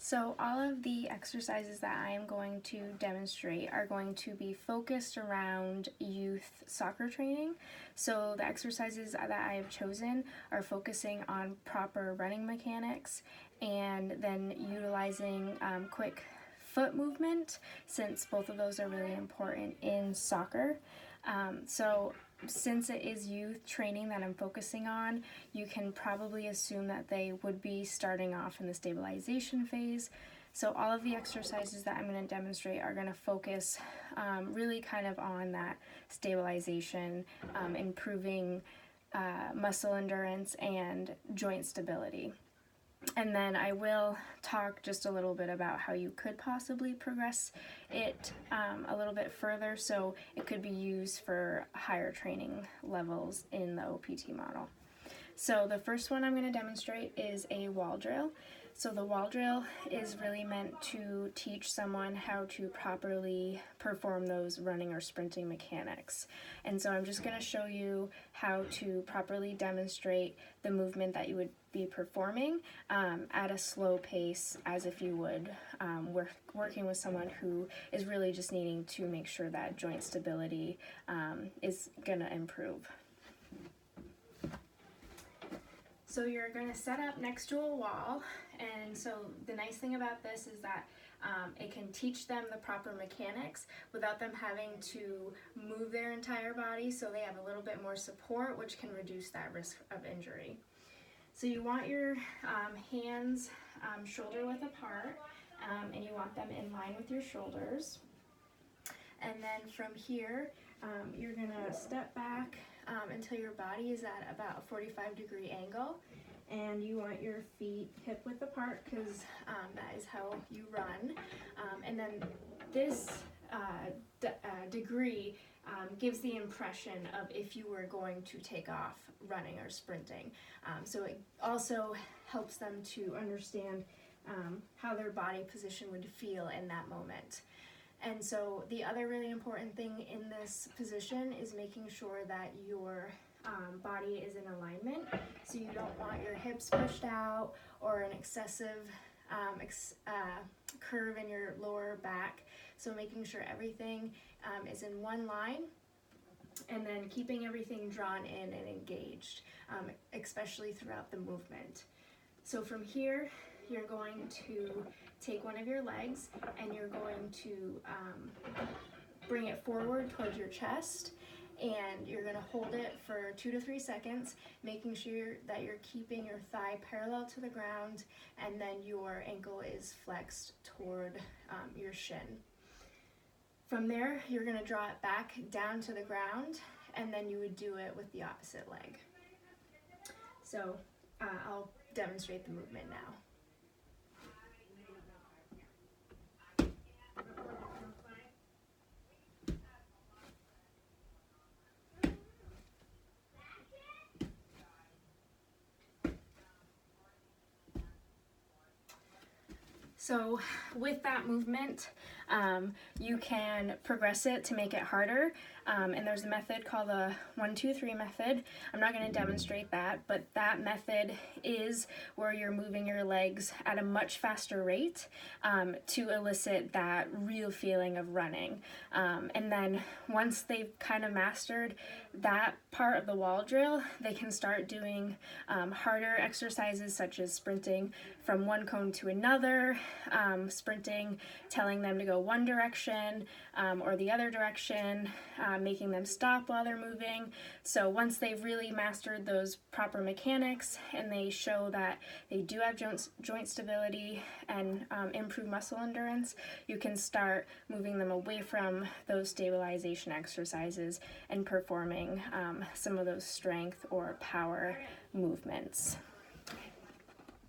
So all of the exercises that I am going to demonstrate are going to be focused around youth soccer training. So the exercises that I have chosen are focusing on proper running mechanics and then utilizing quick foot movement, since both of those are really important in soccer. Since it is youth training that I'm focusing on, you can probably assume that they would be starting off in the stabilization phase. So all of the exercises that I'm going to demonstrate are going to focus really kind of on that stabilization, improving muscle endurance and joint stability. And then I will talk just a little bit about how you could possibly progress it a little bit further, so it could be used for higher training levels in the OPT model. So the first one I'm going to demonstrate is a wall drill. So the wall drill is really meant to teach someone how to properly perform those running or sprinting mechanics. And so I'm just going to show you how to properly demonstrate the movement that you would be performing at a slow pace, as if you would working with someone who is really just needing to make sure that joint stability is going to improve. So you're going to set up next to a wall, and so the nice thing about this is that it can teach them the proper mechanics without them having to move their entire body, so they have a little bit more support, which can reduce that risk of injury. So you want your hands shoulder width apart, and you want them in line with your shoulders. And then from here, you're going to step back until your body is at about a 45-degree angle, and you want your feet hip width apart, because that is how you run. And then this degree gives the impression of if you were going to take off running or sprinting. So it also helps them to understand how their body position would feel in that moment. And so the other really important thing in this position is making sure that your body is in alignment. So you don't want your hips pushed out or an excessive curve in your lower back. So making sure everything is in one line, and then keeping everything drawn in and engaged, especially throughout the movement. So from here, you're going to take one of your legs and you're going to bring it forward towards your chest, and you're going to hold it for 2 to 3 seconds, making sure that you're keeping your thigh parallel to the ground, and then your ankle is flexed toward your shin. From there, you're going to draw it back down to the ground, and then you would do it with the opposite leg. So I'll demonstrate the movement now. So with that movement, you can progress it to make it harder, and there's a method called the 1-2-3 method. I'm not going to demonstrate that, but that method is where you're moving your legs at a much faster rate to elicit that real feeling of running. And then once they've kind of mastered that part of the wall drill, they can start doing harder exercises such as sprinting from one cone to another, sprinting, telling them to go one direction or the other direction, making them stop while they're moving. So once they've really mastered those proper mechanics and they show that they do have joint stability and improved muscle endurance, you can start moving them away from those stabilization exercises and performing some of those strength or power movements.